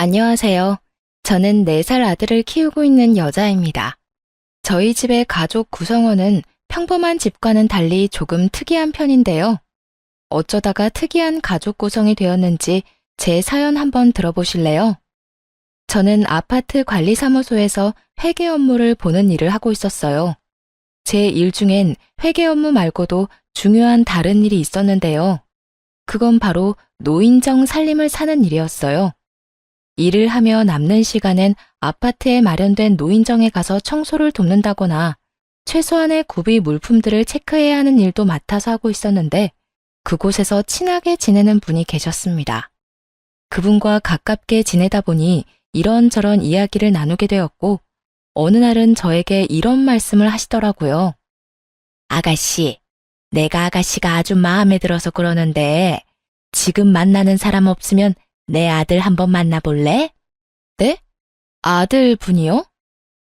안녕하세요. 저는 4살 아들을 키우고 있는 여자입니다. 저희 집의 가족 구성원은 평범한 집과는 달리 조금 특이한 편인데요. 어쩌다가 특이한 가족 구성이 되었는지 제 사연 한번 들어보실래요? 저는 아파트 관리사무소에서 회계 업무를 보는 일을 하고 있었어요. 제 일 중엔 회계 업무 말고도 중요한 다른 일이 있었는데요. 그건 바로 노인정 살림을 사는 일이었어요. 일을 하며 남는 시간엔 아파트에 마련된 노인정에 가서 청소를 돕는다거나 최소한의 구비 물품들을 체크해야 하는 일도 맡아서 하고 있었는데 그곳에서 친하게 지내는 분이 계셨습니다. 그분과 가깝게 지내다 보니 이런저런 이야기를 나누게 되었고 어느 날은 저에게 이런 말씀을 하시더라고요. 아가씨, 내가 아가씨가 아주 마음에 들어서 그러는데 지금 만나는 사람 없으면 내 아들 한번 만나볼래? 네? 아들 분이요?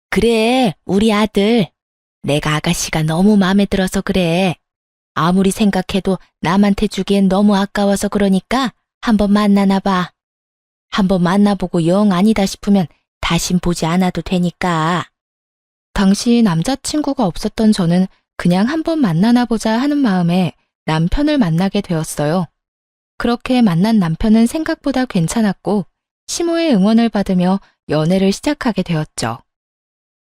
그래, 우리 아들. 내가 아가씨가 너무 마음에 들어서 그래. 아무리 생각해도 남한테 주기엔 너무 아까워서 그러니까 한번 만나나 봐. 한번 만나보고 영 아니다 싶으면 다신 보지 않아도 되니까. 당시 남자친구가 없었던 저는 그냥 한번 만나나 보자 하는 마음에 남편을 만나게 되었어요. 그렇게 만난 남편은 생각보다 괜찮았고 시모의 응원을 받으며 연애를 시작하게 되었죠.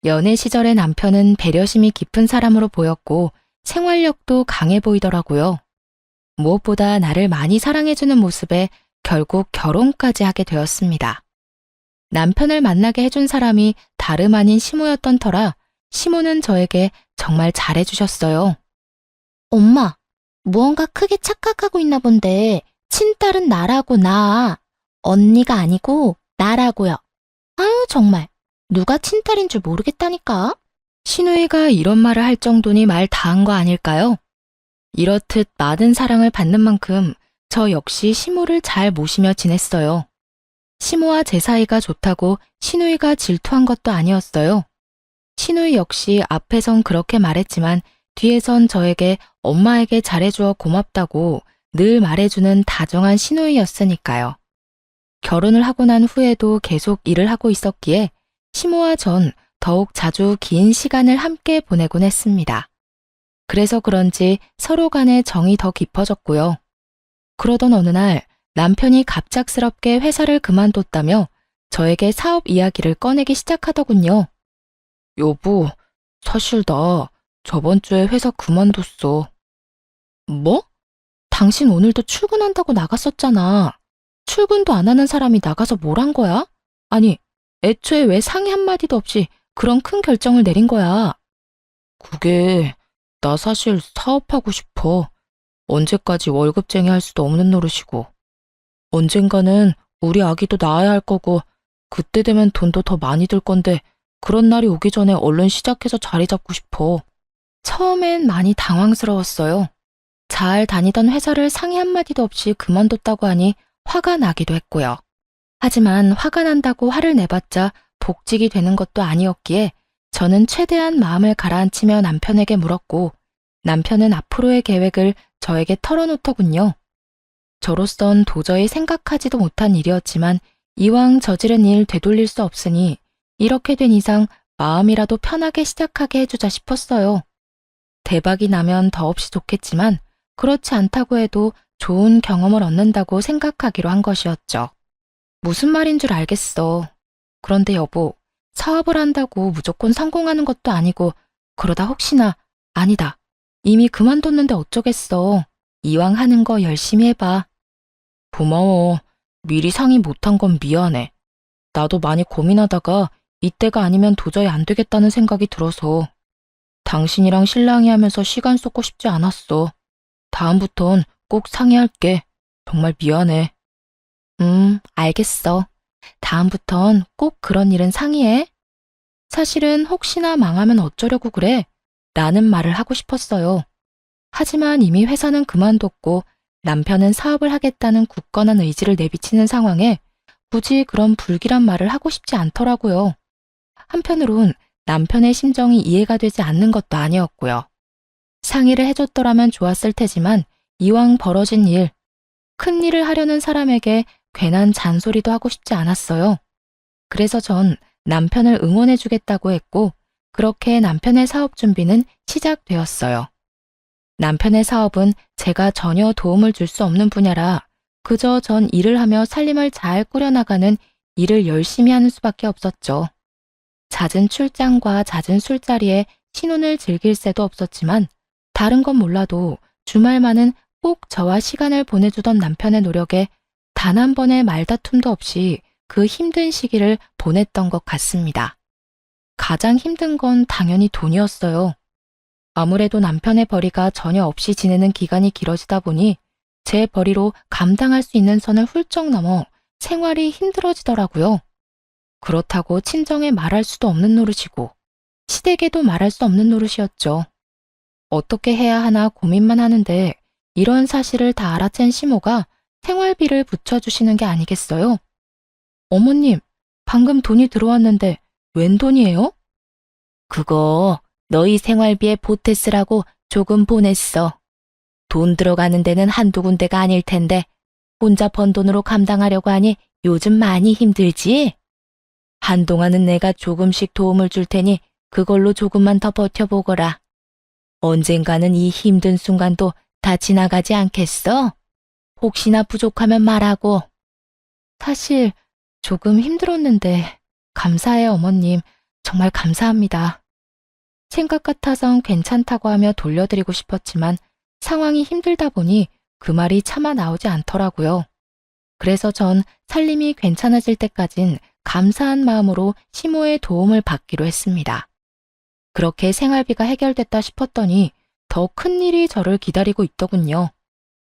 연애 시절의 남편은 배려심이 깊은 사람으로 보였고 생활력도 강해 보이더라고요. 무엇보다 나를 많이 사랑해주는 모습에 결국 결혼까지 하게 되었습니다. 남편을 만나게 해준 사람이 다름 아닌 시모였던 터라 시모는 저에게 정말 잘해주셨어요. 엄마, 무언가 크게 착각하고 있나 본데 친딸은 나라고 나. 언니가 아니고 나라고요. 아유 정말 누가 친딸인 줄 모르겠다니까. 신우이가 이런 말을 할 정도니 말 다한 거 아닐까요? 이렇듯 많은 사랑을 받는 만큼 저 역시 시모를 잘 모시며 지냈어요. 시모와 제 사이가 좋다고 신우이가 질투한 것도 아니었어요. 신우이 역시 앞에선 그렇게 말했지만 뒤에선 저에게 엄마에게 잘해주어 고맙다고 늘 말해주는 다정한 시누이였으니까요. 결혼을 하고 난 후에도 계속 일을 하고 있었기에 시모와 전 더욱 자주 긴 시간을 함께 보내곤 했습니다. 그래서 그런지 서로 간의 정이 더 깊어졌고요. 그러던 어느 날 남편이 갑작스럽게 회사를 그만뒀다며 저에게 사업 이야기를 꺼내기 시작하더군요. 여보, 사실 나 저번 주에 회사 그만뒀어. 뭐? 당신 오늘도 출근한다고 나갔었잖아. 출근도 안 하는 사람이 나가서 뭘 한 거야? 아니, 애초에 왜 상의 한마디도 없이 그런 큰 결정을 내린 거야? 그게, 나 사실 사업하고 싶어. 언제까지 월급쟁이 할 수도 없는 노릇이고. 언젠가는 우리 아기도 낳아야 할 거고, 그때 되면 돈도 더 많이 들 건데, 그런 날이 오기 전에 얼른 시작해서 자리 잡고 싶어. 처음엔 많이 당황스러웠어요. 잘 다니던 회사를 상의 한마디도 없이 그만뒀다고 하니 화가 나기도 했고요. 하지만 화가 난다고 화를 내봤자 복직이 되는 것도 아니었기에 저는 최대한 마음을 가라앉히며 남편에게 물었고 남편은 앞으로의 계획을 저에게 털어놓더군요. 저로선 도저히 생각하지도 못한 일이었지만 이왕 저지른 일 되돌릴 수 없으니 이렇게 된 이상 마음이라도 편하게 시작하게 해주자 싶었어요. 대박이 나면 더없이 좋겠지만 그렇지 않다고 해도 좋은 경험을 얻는다고 생각하기로 한 것이었죠. 무슨 말인 줄 알겠어. 그런데 여보, 사업을 한다고 무조건 성공하는 것도 아니고 그러다 혹시나 아니다. 이미 그만뒀는데 어쩌겠어. 이왕 하는 거 열심히 해봐. 고마워. 미리 상의 못한 건 미안해. 나도 많이 고민하다가 이때가 아니면 도저히 안 되겠다는 생각이 들어서 당신이랑 신랑이 하면서 시간 쏟고 싶지 않았어. 다음부턴 꼭 상의할게. 정말 미안해. 알겠어. 다음부턴 꼭 그런 일은 상의해. 사실은 혹시나 망하면 어쩌려고 그래? 라는 말을 하고 싶었어요. 하지만 이미 회사는 그만뒀고 남편은 사업을 하겠다는 굳건한 의지를 내비치는 상황에 굳이 그런 불길한 말을 하고 싶지 않더라고요. 한편으론 남편의 심정이 이해가 되지 않는 것도 아니었고요. 상의를 해줬더라면 좋았을 테지만 이왕 벌어진 일, 큰 일을 하려는 사람에게 괜한 잔소리도 하고 싶지 않았어요. 그래서 전 남편을 응원해주겠다고 했고, 그렇게 남편의 사업 준비는 시작되었어요. 남편의 사업은 제가 전혀 도움을 줄 수 없는 분야라 그저 전 일을 하며 살림을 잘 꾸려나가는 일을 열심히 하는 수밖에 없었죠. 잦은 출장과 잦은 술자리에 신혼을 즐길 새도 없었지만 다른 건 몰라도 주말만은 꼭 저와 시간을 보내주던 남편의 노력에 단 한 번의 말다툼도 없이 그 힘든 시기를 보냈던 것 같습니다. 가장 힘든 건 당연히 돈이었어요. 아무래도 남편의 벌이가 전혀 없이 지내는 기간이 길어지다 보니 제 벌이로 감당할 수 있는 선을 훌쩍 넘어 생활이 힘들어지더라고요. 그렇다고 친정에 말할 수도 없는 노릇이고 시댁에도 말할 수 없는 노릇이었죠. 어떻게 해야 하나 고민만 하는데 이런 사실을 다 알아챈 시모가 생활비를 붙여주시는 게 아니겠어요? 어머님, 방금 돈이 들어왔는데 웬 돈이에요? 그거 너희 생활비에 보태 쓰라고 조금 보냈어. 돈 들어가는 데는 한두 군데가 아닐 텐데 혼자 번 돈으로 감당하려고 하니 요즘 많이 힘들지? 한동안은 내가 조금씩 도움을 줄 테니 그걸로 조금만 더 버텨보거라. 언젠가는 이 힘든 순간도 다 지나가지 않겠어? 혹시나 부족하면 말하고. 사실 조금 힘들었는데 감사해요, 어머님. 정말 감사합니다. 생각 같아선 괜찮다고 하며 돌려드리고 싶었지만 상황이 힘들다 보니 그 말이 차마 나오지 않더라고요. 그래서 전 살림이 괜찮아질 때까진 감사한 마음으로 시모의 도움을 받기로 했습니다. 그렇게 생활비가 해결됐다 싶었더니 더 큰 일이 저를 기다리고 있더군요.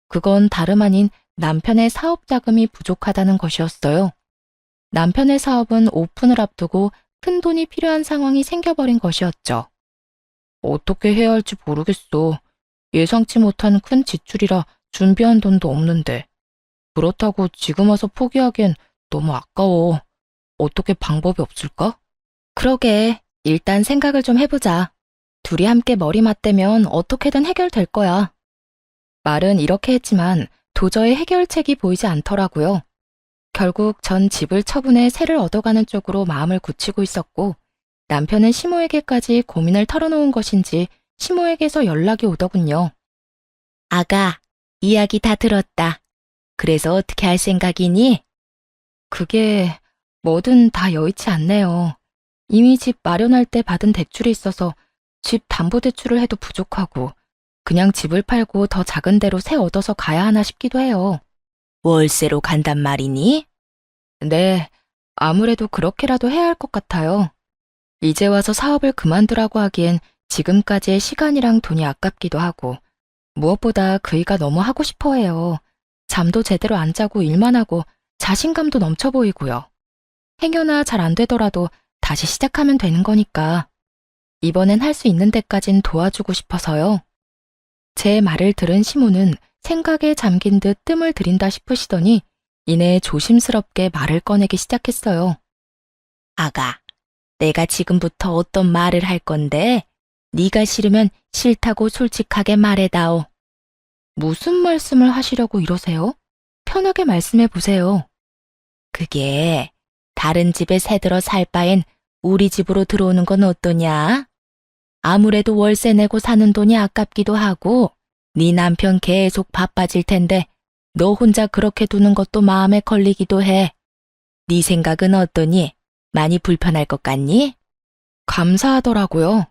그건 다름 아닌 남편의 사업 자금이 부족하다는 것이었어요. 남편의 사업은 오픈을 앞두고 큰 돈이 필요한 상황이 생겨버린 것이었죠. 어떻게 해야 할지 모르겠어. 예상치 못한 큰 지출이라 준비한 돈도 없는데. 그렇다고 지금 와서 포기하기엔 너무 아까워. 어떻게 방법이 없을까? 그러게, 일단 생각을 좀 해보자. 둘이 함께 머리 맞대면 어떻게든 해결될 거야. 말은 이렇게 했지만 도저히 해결책이 보이지 않더라고요. 결국 전 집을 처분해 새를 얻어가는 쪽으로 마음을 굳히고 있었고 남편은 시모에게까지 고민을 털어놓은 것인지 시모에게서 연락이 오더군요. 아가, 이야기 다 들었다. 그래서 어떻게 할 생각이니? 그게 뭐든 다 여의치 않네요. 이미 집 마련할 때 받은 대출이 있어서 집 담보대출을 해도 부족하고 그냥 집을 팔고 더 작은 데로 새 얻어서 가야 하나 싶기도 해요. 월세로 간단 말이니? 네, 아무래도 그렇게라도 해야 할 것 같아요. 이제 와서 사업을 그만두라고 하기엔 지금까지의 시간이랑 돈이 아깝기도 하고 무엇보다 그이가 너무 하고 싶어 해요. 잠도 제대로 안 자고 일만 하고 자신감도 넘쳐 보이고요. 행여나 잘 안 되더라도 다시 시작하면 되는 거니까 이번엔 할 수 있는 데까진 도와주고 싶어서요. 제 말을 들은 시모는 생각에 잠긴 듯 뜸을 들인다 싶으시더니 이내 조심스럽게 말을 꺼내기 시작했어요. 아가, 내가 지금부터 어떤 말을 할 건데 네가 싫으면 싫다고 솔직하게 말해다오. 무슨 말씀을 하시려고 이러세요? 편하게 말씀해 보세요. 그게 다른 집에 새들어 살 바엔 우리 집으로 들어오는 건 어떠냐? 아무래도 월세 내고 사는 돈이 아깝기도 하고 네 남편 계속 바빠질 텐데 너 혼자 그렇게 두는 것도 마음에 걸리기도 해. 네 생각은 어떠니? 많이 불편할 것 같니? 감사하더라고요.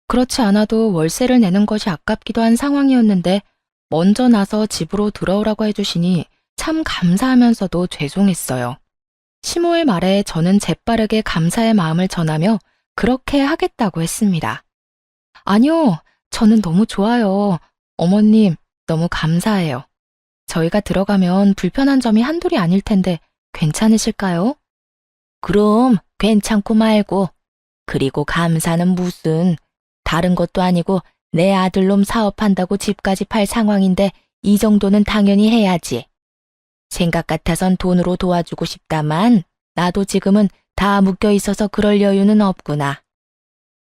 그렇지 않아도 월세를 내는 것이 아깝기도 한 상황이었는데 먼저 나서 집으로 들어오라고 해주시니 참 감사하면서도 죄송했어요. 시모의 말에 저는 재빠르게 감사의 마음을 전하며 그렇게 하겠다고 했습니다. 아니요, 저는 너무 좋아요. 어머님, 너무 감사해요. 저희가 들어가면 불편한 점이 한둘이 아닐 텐데 괜찮으실까요? 그럼 괜찮고 말고. 그리고 감사는 무슨. 다른 것도 아니고 내 아들놈 사업한다고 집까지 팔 상황인데 이 정도는 당연히 해야지. 생각 같아선 돈으로 도와주고 싶다만 나도 지금은 다 묶여 있어서 그럴 여유는 없구나.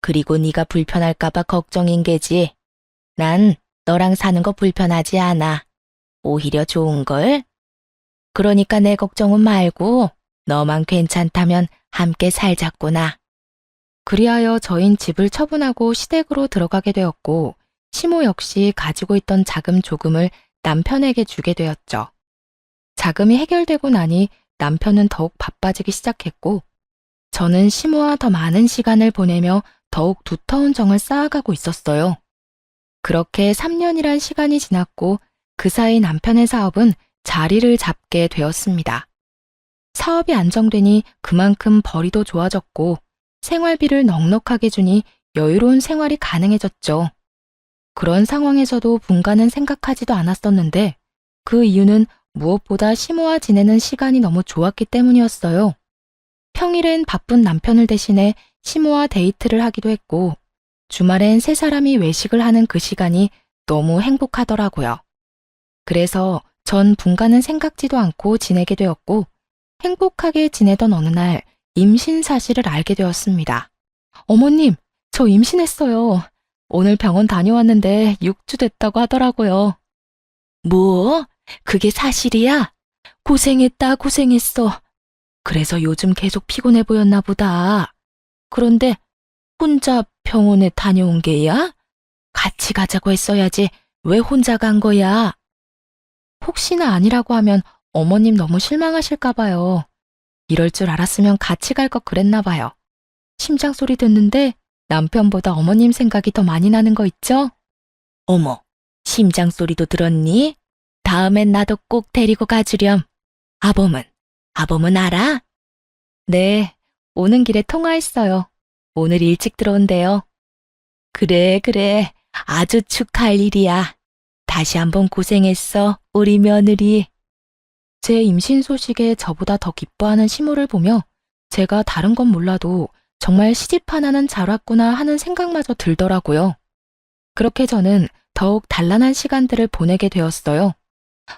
그리고 네가 불편할까봐 걱정인 게지. 난 너랑 사는 거 불편하지 않아. 오히려 좋은걸? 그러니까 내 걱정은 말고 너만 괜찮다면 함께 살자꾸나. 그리하여 저흰 집을 처분하고 시댁으로 들어가게 되었고 시모 역시 가지고 있던 자금 조금을 남편에게 주게 되었죠. 자금이 해결되고 나니 남편은 더욱 바빠지기 시작했고 저는 시모와 더 많은 시간을 보내며 더욱 두터운 정을 쌓아가고 있었어요. 그렇게 3년이란 시간이 지났고 그 사이 남편의 사업은 자리를 잡게 되었습니다. 사업이 안정되니 그만큼 벌이도 좋아졌고 생활비를 넉넉하게 주니 여유로운 생활이 가능해졌죠. 그런 상황에서도 분가는 생각하지도 않았었는데 그 이유는 무엇보다 시모와 지내는 시간이 너무 좋았기 때문이었어요. 평일엔 바쁜 남편을 대신해 시모와 데이트를 하기도 했고 주말엔 세 사람이 외식을 하는 그 시간이 너무 행복하더라고요. 그래서 전 분가는 생각지도 않고 지내게 되었고 행복하게 지내던 어느 날 임신 사실을 알게 되었습니다. 어머님, 저 임신했어요. 오늘 병원 다녀왔는데 6주 됐다고 하더라고요. 뭐? 그게 사실이야? 고생했다, 고생했어. 그래서 요즘 계속 피곤해 보였나 보다. 그런데 혼자 병원에 다녀온 게야? 같이 가자고 했어야지. 왜 혼자 간 거야? 혹시나 아니라고 하면 어머님 너무 실망하실까 봐요. 이럴 줄 알았으면 같이 갈 것 그랬나 봐요. 심장 소리 듣는데 남편보다 어머님 생각이 더 많이 나는 거 있죠? 어머, 심장 소리도 들었니? 다음엔 나도 꼭 데리고 가주렴. 아범은 알아? 네, 오는 길에 통화했어요. 오늘 일찍 들어온대요. 그래, 아주 축하할 일이야. 다시 한번 고생했어, 우리 며느리. 제 임신 소식에 저보다 더 기뻐하는 시모를 보며 제가 다른 건 몰라도 정말 시집 하나는 잘 왔구나 하는 생각마저 들더라고요. 그렇게 저는 더욱 단란한 시간들을 보내게 되었어요.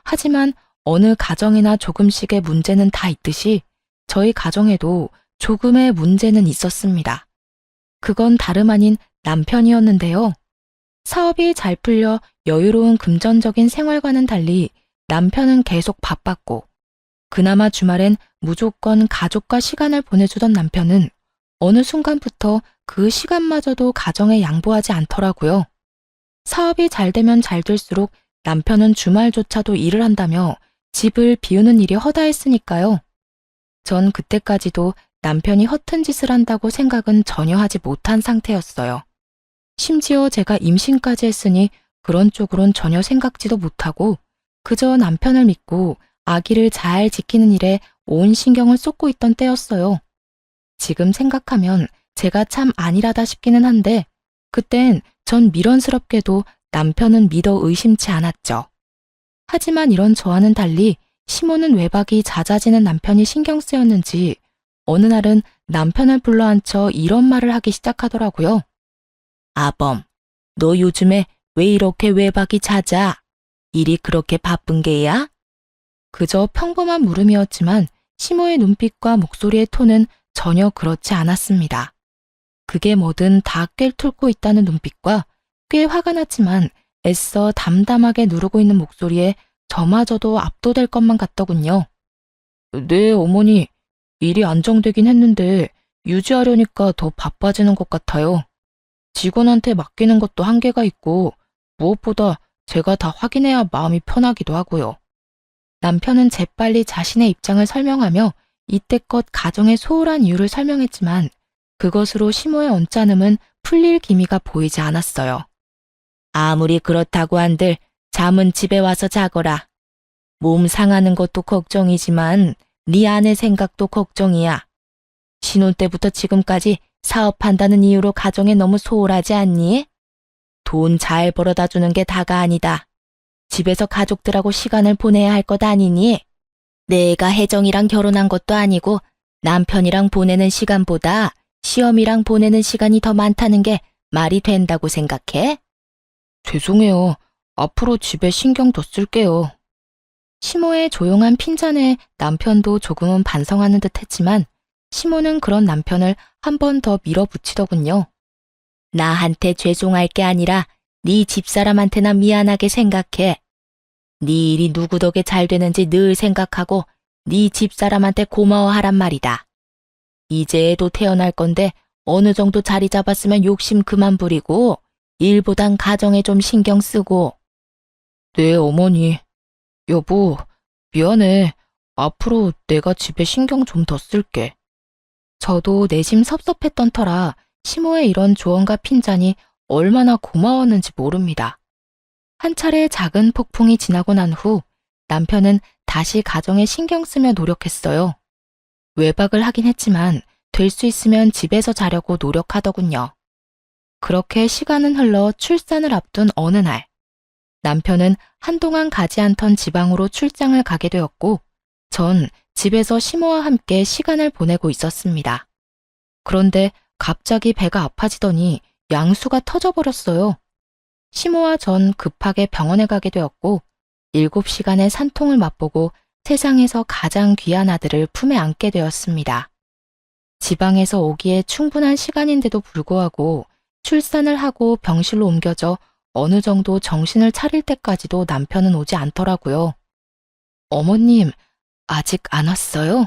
하지만 어느 가정이나 조금씩의 문제는 다 있듯이 저희 가정에도 조금의 문제는 있었습니다. 그건 다름 아닌 남편이었는데요. 사업이 잘 풀려 여유로운 금전적인 생활과는 달리 남편은 계속 바빴고 그나마 주말엔 무조건 가족과 시간을 보내주던 남편은 어느 순간부터 그 시간마저도 가정에 양보하지 않더라고요. 사업이 잘 되면 잘 될수록 남편은 주말조차도 일을 한다며 집을 비우는 일이 허다했으니까요. 전 그때까지도 남편이 허튼 짓을 한다고 생각은 전혀 하지 못한 상태였어요. 심지어 제가 임신까지 했으니 그런 쪽으론 전혀 생각지도 못하고 그저 남편을 믿고 아기를 잘 지키는 일에 온 신경을 쏟고 있던 때였어요. 지금 생각하면 제가 참 안일하다 싶기는 한데 그땐 전 미련스럽게도 남편은 믿어 의심치 않았죠. 하지만 이런 저와는 달리 시모는 외박이 잦아지는 남편이 신경 쓰였는지 어느 날은 남편을 불러앉혀 이런 말을 하기 시작하더라고요. 아범, 너 요즘에 왜 이렇게 외박이 잦아? 일이 그렇게 바쁜 게야? 그저 평범한 물음이었지만 시모의 눈빛과 목소리의 톤은 전혀 그렇지 않았습니다. 그게 뭐든 다 꿰뚫고 있다는 눈빛과 꽤 화가 났지만 애써 담담하게 누르고 있는 목소리에 저마저도 압도될 것만 같더군요. 네, 어머니. 일이 안정되긴 했는데 유지하려니까 더 바빠지는 것 같아요. 직원한테 맡기는 것도 한계가 있고 무엇보다 제가 다 확인해야 마음이 편하기도 하고요. 남편은 재빨리 자신의 입장을 설명하며 이때껏 가정의 소홀한 이유를 설명했지만 그것으로 시모의 언짢음은 풀릴 기미가 보이지 않았어요. 아무리 그렇다고 한들 잠은 집에 와서 자거라. 몸 상하는 것도 걱정이지만 네 아내 생각도 걱정이야. 신혼 때부터 지금까지 사업한다는 이유로 가정에 너무 소홀하지 않니? 돈 잘 벌어다 주는 게 다가 아니다. 집에서 가족들하고 시간을 보내야 할 것 아니니? 내가 혜정이랑 결혼한 것도 아니고 남편이랑 보내는 시간보다 시험이랑 보내는 시간이 더 많다는 게 말이 된다고 생각해? 죄송해요. 앞으로 집에 신경 더 쓸게요. 시모의 조용한 핀잔에 남편도 조금은 반성하는 듯 했지만 시모는 그런 남편을 한 번 더 밀어붙이더군요. 나한테 죄송할 게 아니라 네 집사람한테나 미안하게 생각해. 네 일이 누구 덕에 잘 되는지 늘 생각하고 네 집사람한테 고마워하란 말이다. 이제 애도 태어날 건데 어느 정도 자리 잡았으면 욕심 그만 부리고 일보단 가정에 좀 신경 쓰고. 네, 어머니. 여보, 미안해. 앞으로 내가 집에 신경 좀 더 쓸게. 저도 내심 섭섭했던 터라 시모의 이런 조언과 핀잔이 얼마나 고마웠는지 모릅니다. 한 차례 작은 폭풍이 지나고 난 후 남편은 다시 가정에 신경 쓰며 노력했어요. 외박을 하긴 했지만 될 수 있으면 집에서 자려고 노력하더군요. 그렇게 시간은 흘러 출산을 앞둔 어느 날, 남편은 한동안 가지 않던 지방으로 출장을 가게 되었고, 전 집에서 시모와 함께 시간을 보내고 있었습니다. 그런데 갑자기 배가 아파지더니 양수가 터져버렸어요. 시모와 전 급하게 병원에 가게 되었고, 7시간의 산통을 맛보고 세상에서 가장 귀한 아들을 품에 안게 되었습니다. 지방에서 오기에 충분한 시간인데도 불구하고 출산을 하고 병실로 옮겨져 어느 정도 정신을 차릴 때까지도 남편은 오지 않더라고요. 어머님, 아직 안 왔어요?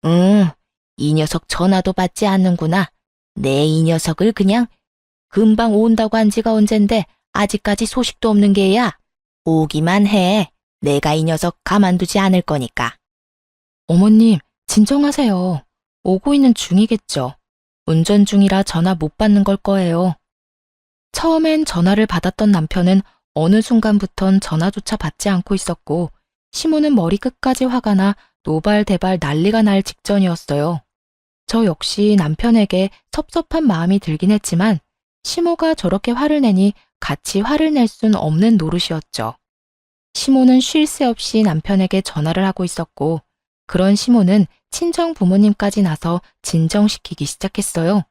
응, 이 녀석 전화도 받지 않는구나. 내 이 녀석을 그냥 금방 온다고 한 지가 언젠데 아직까지 소식도 없는 게야. 오기만 해. 내가 이 녀석 가만두지 않을 거니까. 어머님, 진정하세요. 오고 있는 중이겠죠. 운전 중이라 전화 못 받는 걸 거예요. 처음엔 전화를 받았던 남편은 어느 순간부턴 전화조차 받지 않고 있었고, 시모는 머리 끝까지 화가 나 노발대발 난리가 날 직전이었어요. 저 역시 남편에게 섭섭한 마음이 들긴 했지만, 시모가 저렇게 화를 내니 같이 화를 낼 순 없는 노릇이었죠. 시모는 쉴 새 없이 남편에게 전화를 하고 있었고, 그런 시모는 친정 부모님까지 나서 진정시키기 시작했어요.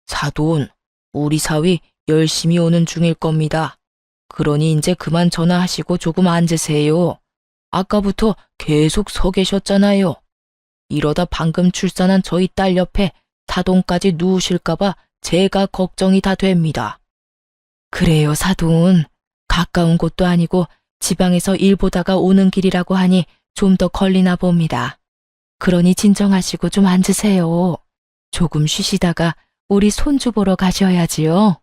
사돈, 우리 사위 열심히 오는 중일 겁니다. 그러니 이제 그만 전화하시고 조금 앉으세요. 아까부터 계속 서 계셨잖아요. 이러다 방금 출산한 저희 딸 옆에 사돈까지 누우실까봐 제가 걱정이 다 됩니다. 그래요, 사돈. 가까운 곳도 아니고 지방에서 일 보다가 오는 길이라고 하니 좀 더 걸리나 봅니다. 그러니 진정하시고 좀 앉으세요. 조금 쉬시다가 우리 손주 보러 가셔야지요.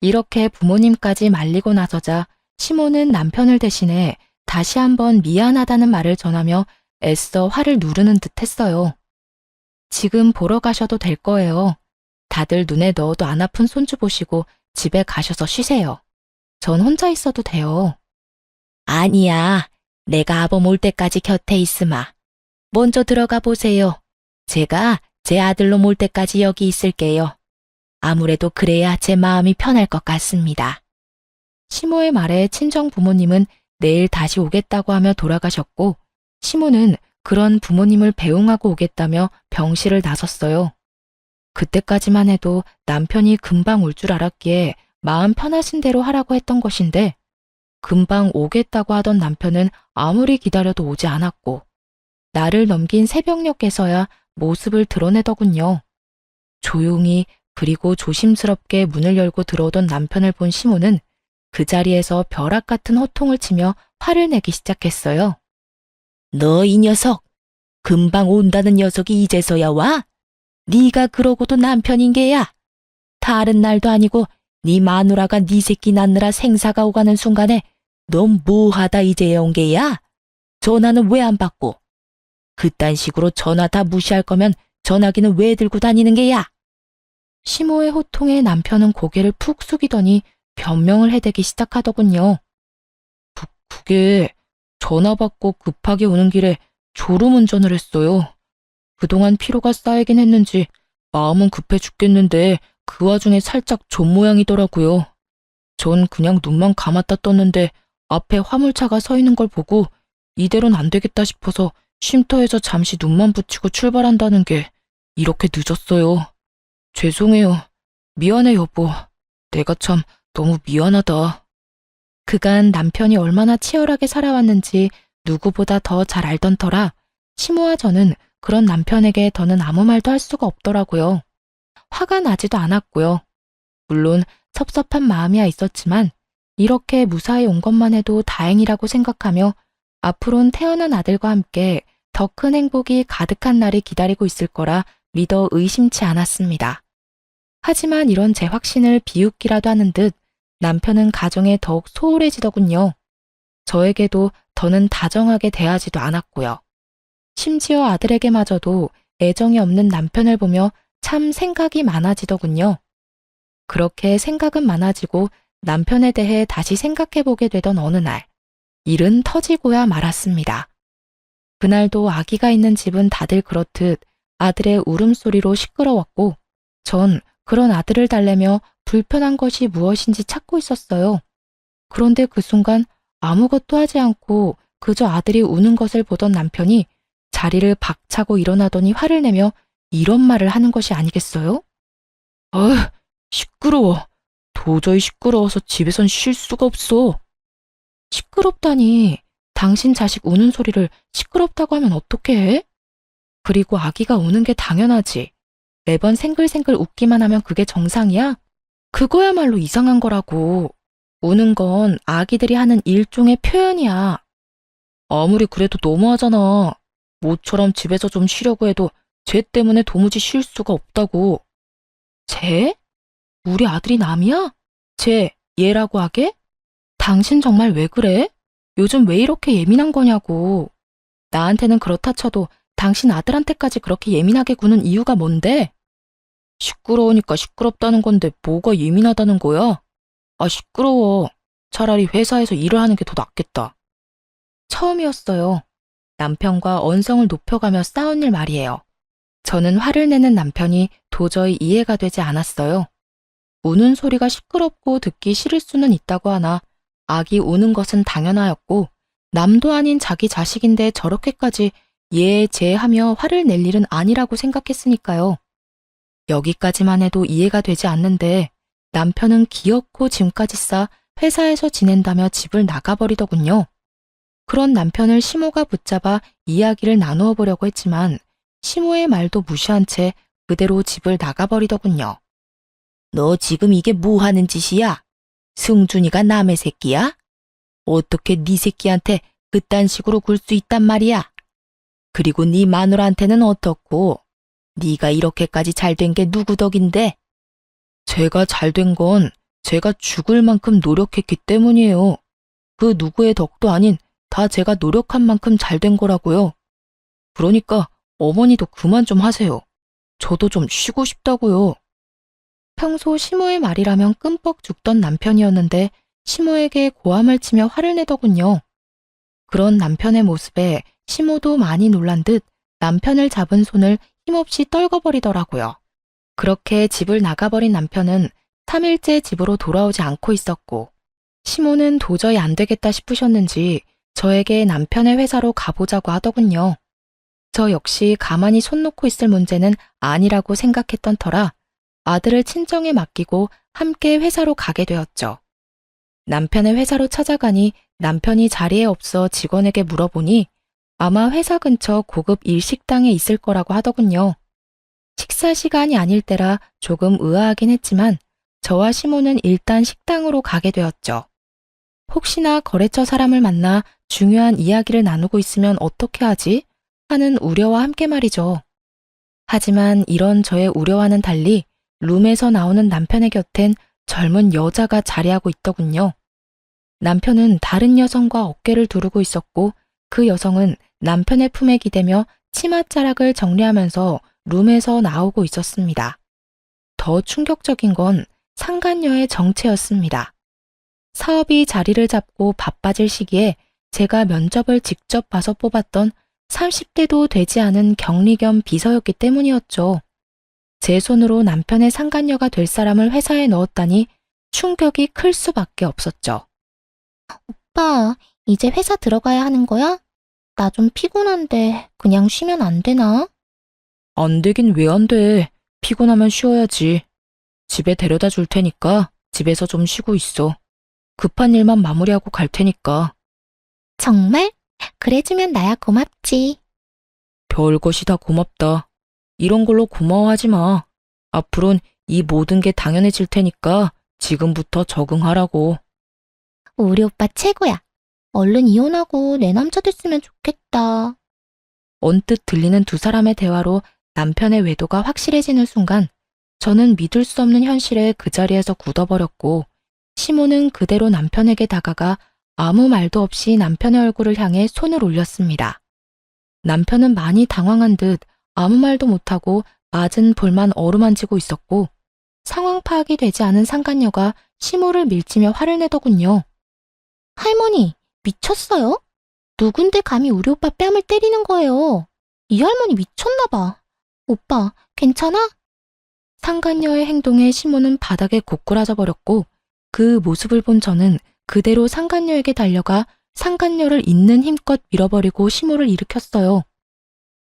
이렇게 부모님까지 말리고 나서자 시모는 남편을 대신해 다시 한번 미안하다는 말을 전하며 애써 화를 누르는 듯 했어요. 지금 보러 가셔도 될 거예요. 다들 눈에 넣어도 안 아픈 손주 보시고 집에 가셔서 쉬세요. 전 혼자 있어도 돼요. 아니야. 내가 아범 올 때까지 곁에 있으마. 먼저 들어가 보세요. 제가 제 아들놈 올 때까지 여기 있을게요. 아무래도 그래야 제 마음이 편할 것 같습니다. 시모의 말에 친정 부모님은 내일 다시 오겠다고 하며 돌아가셨고, 시모는 그런 부모님을 배웅하고 오겠다며 병실을 나섰어요. 그때까지만 해도 남편이 금방 올 줄 알았기에 마음 편하신 대로 하라고 했던 것인데, 금방 오겠다고 하던 남편은 아무리 기다려도 오지 않았고, 날을 넘긴 새벽녘에서야 모습을 드러내더군요. 조용히 그리고 조심스럽게 문을 열고 들어오던 남편을 본 시모는 그 자리에서 벼락 같은 호통을 치며 화를 내기 시작했어요. 너 이 녀석! 금방 온다는 녀석이 이제서야 와? 네가 그러고도 남편인 게야. 다른 날도 아니고 네 마누라가 네 새끼 낳느라 생사가 오가는 순간에 넌 뭐하다 이제야 온 게야? 전화는 왜 안 받고? 그딴 식으로 전화 다 무시할 거면 전화기는 왜 들고 다니는 게야? 시모의 호통에 남편은 고개를 푹 숙이더니 변명을 해대기 시작하더군요. 그게 전화 받고 급하게 오는 길에 졸음운전을 했어요. 그동안 피로가 쌓이긴 했는지 마음은 급해 죽겠는데 그 와중에 살짝 존 모양이더라고요. 전 그냥 눈만 감았다 떴는데 앞에 화물차가 서 있는 걸 보고 이대로는 안 되겠다 싶어서 쉼터에서 잠시 눈만 붙이고 출발한다는 게 이렇게 늦었어요. 죄송해요. 미안해 여보. 내가 참 너무 미안하다. 그간 남편이 얼마나 치열하게 살아왔는지 누구보다 더 잘 알던 터라 시모와 저는 그런 남편에게 더는 아무 말도 할 수가 없더라고요. 화가 나지도 않았고요. 물론 섭섭한 마음이야 있었지만 이렇게 무사히 온 것만 해도 다행이라고 생각하며 앞으론 태어난 아들과 함께 더 큰 행복이 가득한 날이 기다리고 있을 거라 믿어 의심치 않았습니다. 하지만 이런 제 확신을 비웃기라도 하는 듯 남편은 가정에 더욱 소홀해지더군요. 저에게도 더는 다정하게 대하지도 않았고요. 심지어 아들에게마저도 애정이 없는 남편을 보며 참 생각이 많아지더군요. 그렇게 생각은 많아지고 남편에 대해 다시 생각해보게 되던 어느 날, 일은 터지고야 말았습니다. 그날도 아기가 있는 집은 다들 그렇듯 아들의 울음소리로 시끄러웠고, 전 그런 아들을 달래며 불편한 것이 무엇인지 찾고 있었어요. 그런데 그 순간 아무것도 하지 않고 그저 아들이 우는 것을 보던 남편이 자리를 박차고 일어나더니 화를 내며 이런 말을 하는 것이 아니겠어요? 시끄러워. 도저히 시끄러워서 집에선 쉴 수가 없어. 시끄럽다니. 당신 자식 우는 소리를 시끄럽다고 하면 어떻게 해? 그리고 아기가 우는 게 당연하지. 매번 생글생글 웃기만 하면 그게 정상이야? 그거야말로 이상한 거라고. 우는 건 아기들이 하는 일종의 표현이야. 아무리 그래도 너무하잖아. 모처럼 집에서 좀 쉬려고 해도 쟤 때문에 도무지 쉴 수가 없다고. 쟤? 우리 아들이 남이야? 얘라고 하게? 당신 정말 왜 그래? 요즘 왜 이렇게 예민한 거냐고. 나한테는 그렇다 쳐도 당신 아들한테까지 그렇게 예민하게 구는 이유가 뭔데? 시끄러우니까 시끄럽다는 건데 뭐가 예민하다는 거야? 시끄러워. 차라리 회사에서 일을 하는 게 더 낫겠다. 처음이었어요. 남편과 언성을 높여가며 싸운 일 말이에요. 저는 화를 내는 남편이 도저히 이해가 되지 않았어요. 우는 소리가 시끄럽고 듣기 싫을 수는 있다고 하나 아기 우는 것은 당연하였고 남도 아닌 자기 자식인데 저렇게까지 쟤하며 화를 낼 일은 아니라고 생각했으니까요. 여기까지만 해도 이해가 되지 않는데 남편은 기어코 짐까지 싸 회사에서 지낸다며 집을 나가버리더군요. 그런 남편을 시모가 붙잡아 이야기를 나누어 보려고 했지만 시모의 말도 무시한 채 그대로 집을 나가버리더군요. 너 지금 이게 뭐 하는 짓이야? 승준이가 남의 새끼야? 어떻게 네 새끼한테 그딴 식으로 굴 수 있단 말이야? 그리고 네 마누라한테는 어떻고? 네가 이렇게까지 잘된 게 누구 덕인데? 제가 잘된 건 제가 죽을 만큼 노력했기 때문이에요. 그 누구의 덕도 아닌 다 제가 노력한 만큼 잘된 거라고요. 그러니까 어머니도 그만 좀 하세요. 저도 좀 쉬고 싶다고요. 평소 시모의 말이라면 끔뻑 죽던 남편이었는데 시모에게 고함을 치며 화를 내더군요. 그런 남편의 모습에 시모도 많이 놀란 듯 남편을 잡은 손을 힘없이 떨궈버리더라고요. 그렇게 집을 나가버린 남편은 3일째 집으로 돌아오지 않고 있었고 시모는 도저히 안 되겠다 싶으셨는지 저에게 남편의 회사로 가보자고 하더군요. 저 역시 가만히 손 놓고 있을 문제는 아니라고 생각했던 터라 아들을 친정에 맡기고 함께 회사로 가게 되었죠. 남편의 회사로 찾아가니 남편이 자리에 없어 직원에게 물어보니 아마 회사 근처 고급 일식당에 있을 거라고 하더군요. 식사 시간이 아닐 때라 조금 의아하긴 했지만 저와 시모는 일단 식당으로 가게 되었죠. 혹시나 거래처 사람을 만나 중요한 이야기를 나누고 있으면 어떻게 하지? 하는 우려와 함께 말이죠. 하지만 이런 저의 우려와는 달리 룸에서 나오는 남편의 곁엔 젊은 여자가 자리하고 있더군요. 남편은 다른 여성과 어깨를 두르고 있었고 그 여성은 남편의 품에 기대며 치맛자락을 정리하면서 룸에서 나오고 있었습니다. 더 충격적인 건 상간녀의 정체였습니다. 사업이 자리를 잡고 바빠질 시기에 제가 면접을 직접 봐서 뽑았던 30대도 되지 않은 격리 겸 비서였기 때문이었죠. 제 손으로 남편의 상간녀가 될 사람을 회사에 넣었다니 충격이 클 수밖에 없었죠. 오빠, 이제 회사 들어가야 하는 거야? 나 좀 피곤한데 그냥 쉬면 안 되나? 안 되긴 왜 안 돼. 피곤하면 쉬어야지. 집에 데려다 줄 테니까 집에서 좀 쉬고 있어. 급한 일만 마무리하고 갈 테니까. 정말? 그래주면 나야 고맙지. 별것이 다 고맙다. 이런 걸로 고마워하지 마. 앞으론 이 모든 게 당연해질 테니까 지금부터 적응하라고. 우리 오빠 최고야. 얼른 이혼하고 내 남자 됐으면 좋겠다. 언뜻 들리는 두 사람의 대화로 남편의 외도가 확실해지는 순간 저는 믿을 수 없는 현실에 그 자리에서 굳어버렸고 시모는 그대로 남편에게 다가가 아무 말도 없이 남편의 얼굴을 향해 손을 올렸습니다. 남편은 많이 당황한 듯 아무 말도 못하고 맞은 볼만 어루만지고 있었고 상황 파악이 되지 않은 상간녀가 시모를 밀치며 화를 내더군요. 할머니, 미쳤어요? 누군데 감히 우리 오빠 뺨을 때리는 거예요? 이 할머니 미쳤나 봐. 오빠, 괜찮아? 상간녀의 행동에 시모는 바닥에 고꾸라져 버렸고 그 모습을 본 저는 그대로 상간녀에게 달려가 상간녀를 있는 힘껏 밀어버리고 시모를 일으켰어요.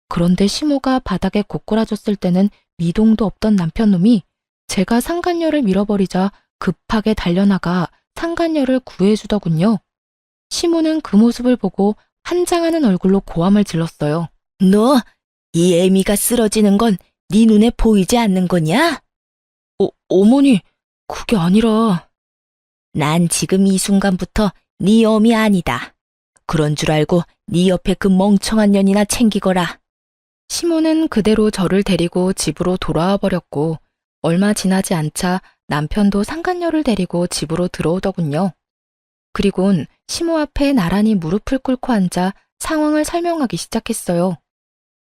그런데 시모가 바닥에 고꾸라졌을 때는 미동도 없던 남편놈이 제가 상간녀를 밀어버리자 급하게 달려나가 상간녀를 구해주더군요. 시모는 그 모습을 보고 환장하는 얼굴로 고함을 질렀어요. 너, 이 애미가 쓰러지는 건 네 눈에 보이지 않는 거냐? 어머니, 그게 아니라. 난 지금 이 순간부터 네 어미 아니다. 그런 줄 알고 네 옆에 그 멍청한 년이나 챙기거라. 시모는 그대로 저를 데리고 집으로 돌아와 버렸고 얼마 지나지 않자 남편도 상간녀를 데리고 집으로 들어오더군요. 그리곤 시모 앞에 나란히 무릎을 꿇고 앉아 상황을 설명하기 시작했어요.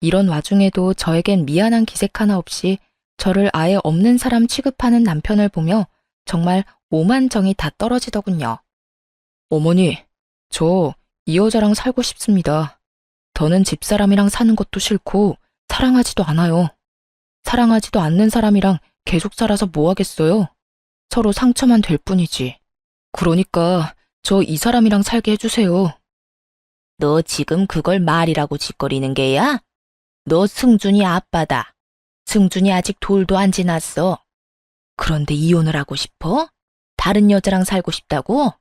이런 와중에도 저에겐 미안한 기색 하나 없이 저를 아예 없는 사람 취급하는 남편을 보며 정말 오만정이 다 떨어지더군요. 어머니, 저 이 여자랑 살고 싶습니다. 더는 집사람이랑 사는 것도 싫고 사랑하지도 않아요. 사랑하지도 않는 사람이랑 계속 살아서 뭐 하겠어요? 서로 상처만 될 뿐이지. 그러니까 저 이 사람이랑 살게 해주세요. 너 지금 그걸 말이라고 짓거리는 게야? 너 승준이 아빠다. 승준이 아직 돌도 안 지났어. 그런데 이혼을 하고 싶어? 다른 여자랑 살고 싶다고?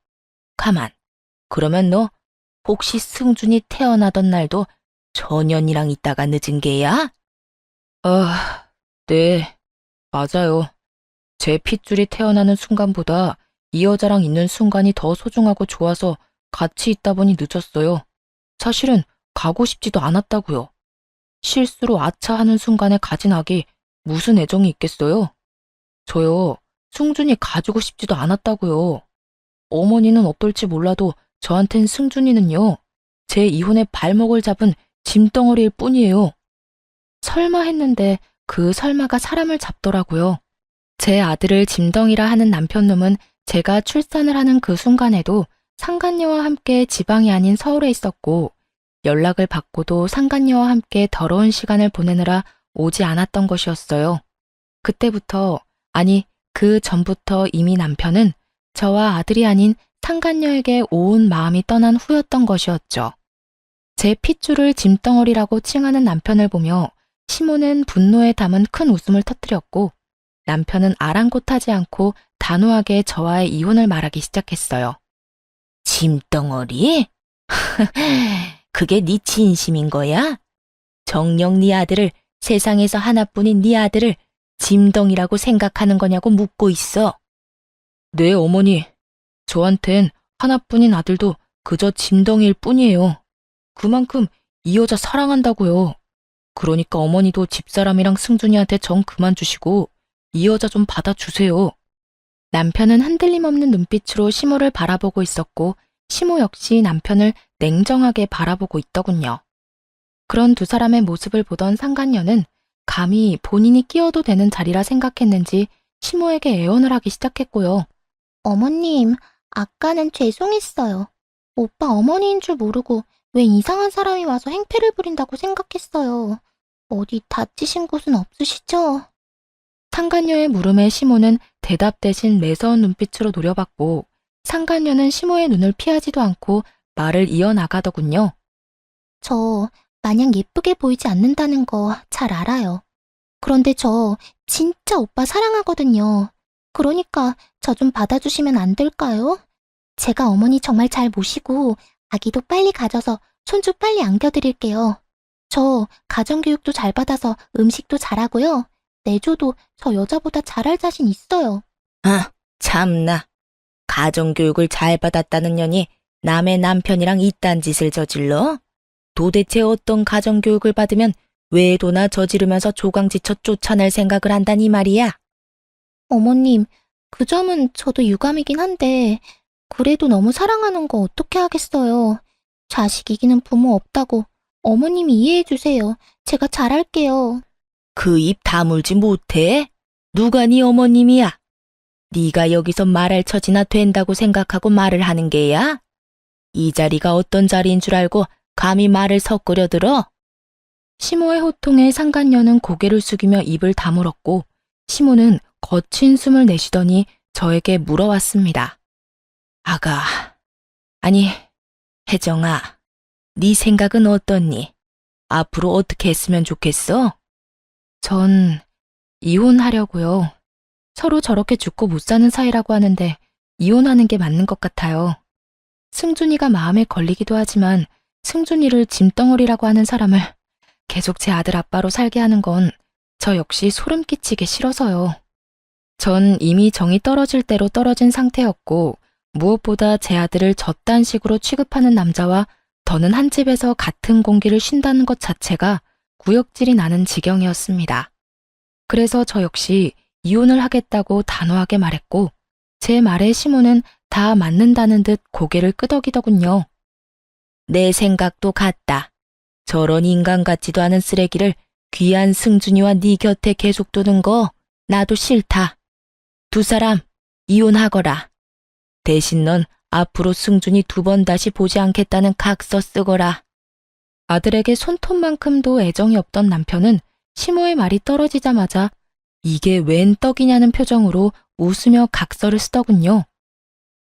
가만. 그러면 너 혹시 승준이 태어나던 날도 저 년이랑 있다가 늦은 게야? 아, 네, 맞아요. 제 핏줄이 태어나는 순간보다 이 여자랑 있는 순간이 더 소중하고 좋아서 같이 있다 보니 늦었어요. 사실은 가고 싶지도 않았다고요. 실수로 아차하는 순간에 가진 악이 무슨 애정이 있겠어요? 저요, 승준이 가지고 싶지도 않았다고요. 어머니는 어떨지 몰라도 저한텐 승준이는요, 제 이혼의 발목을 잡은 짐덩어리일 뿐이에요. 설마 했는데 그 설마가 사람을 잡더라고요. 제 아들을 짐덩이라 하는 남편놈은 제가 출산을 하는 그 순간에도 상간녀와 함께 지방이 아닌 서울에 있었고 연락을 받고도 상간녀와 함께 더러운 시간을 보내느라 오지 않았던 것이었어요. 그때부터, 아니 그 전부터 이미 남편은 저와 아들이 아닌 상간녀에게 온 마음이 떠난 후였던 것이었죠. 제 핏줄을 짐덩어리라고 칭하는 남편을 보며 시모는 분노에 담은 큰 웃음을 터뜨렸고 남편은 아랑곳하지 않고 단호하게 저와의 이혼을 말하기 시작했어요. 짐덩어리? 그게 네 진심인 거야? 정녕 네 아들을, 세상에서 하나뿐인 네 아들을 짐덩이라고 생각하는 거냐고 묻고 있어. 네, 어머니. 저한텐 하나뿐인 아들도 그저 짐덩이일 뿐이에요. 그만큼 이 여자 사랑한다고요. 그러니까 어머니도 집사람이랑 승준이한테 정 그만 주시고 이 여자 좀 받아주세요. 남편은 흔들림 없는 눈빛으로 시모를 바라보고 있었고 시모 역시 남편을 냉정하게 바라보고 있더군요. 그런 두 사람의 모습을 보던 상간녀는 감히 본인이 끼어도 되는 자리라 생각했는지 시모에게 애원을 하기 시작했고요. 어머님, 아까는 죄송했어요. 오빠 어머니인 줄 모르고 왜 이상한 사람이 와서 행패를 부린다고 생각했어요. 어디 다치신 곳은 없으시죠? 상간녀의 물음에 시모는 대답 대신 매서운 눈빛으로 노려봤고 상간녀는 시모의 눈을 피하지도 않고 말을 이어나가더군요. 저 마냥 예쁘게 보이지 않는다는 거 잘 알아요. 그런데 저 진짜 오빠 사랑하거든요. 그러니까 저 좀 받아주시면 안 될까요? 제가 어머니 정말 잘 모시고 아기도 빨리 가져서 손주 빨리 안겨드릴게요. 저 가정교육도 잘 받아서 음식도 잘하고요. 내조도 저 여자보다 잘할 자신 있어요. 아, 참나. 가정교육을 잘 받았다는 년이 남의 남편이랑 이딴 짓을 저질러? 도대체 어떤 가정교육을 받으면 외도나 저지르면서 조강지쳐 쫓아낼 생각을 한다니 말이야? 어머님, 그 점은 저도 유감이긴 한데, 그래도 너무 사랑하는 거 어떻게 하겠어요. 자식 이기는 부모 없다고 어머님이 이해해 주세요. 제가 잘할게요. 그 입 다물지 못해? 누가 네 어머님이야? 네가 여기서 말할 처지나 된다고 생각하고 말을 하는 게야? 이 자리가 어떤 자리인 줄 알고 감히 말을 섞으려 들어? 시모의 호통에 상간녀는 고개를 숙이며 입을 다물었고 시모는 거친 숨을 내쉬더니 저에게 물어왔습니다. 아가, 아니, 혜정아, 네 생각은 어떻니? 앞으로 어떻게 했으면 좋겠어? 전 이혼하려고요. 서로 저렇게 죽고 못 사는 사이라고 하는데 이혼하는 게 맞는 것 같아요. 승준이가 마음에 걸리기도 하지만 승준이를 짐덩어리라고 하는 사람을 계속 제 아들 아빠로 살게 하는 건 저 역시 소름 끼치게 싫어서요. 전 이미 정이 떨어질 대로 떨어진 상태였고 무엇보다 제 아들을 저딴 식으로 취급하는 남자와 더는 한 집에서 같은 공기를 쉰다는 것 자체가 구역질이 나는 지경이었습니다. 그래서 저 역시 이혼을 하겠다고 단호하게 말했고 제 말에 시모는 다 맞는다는 듯 고개를 끄덕이더군요. 내 생각도 같다. 저런 인간 같지도 않은 쓰레기를 귀한 승준이와 네 곁에 계속 두는 거 나도 싫다. 두 사람 이혼하거라. 대신 넌 앞으로 승준이 2번 다시 보지 않겠다는 각서 쓰거라. 아들에게 손톱만큼도 애정이 없던 남편은 시모의 말이 떨어지자마자 이게 웬 떡이냐는 표정으로 웃으며 각서를 쓰더군요.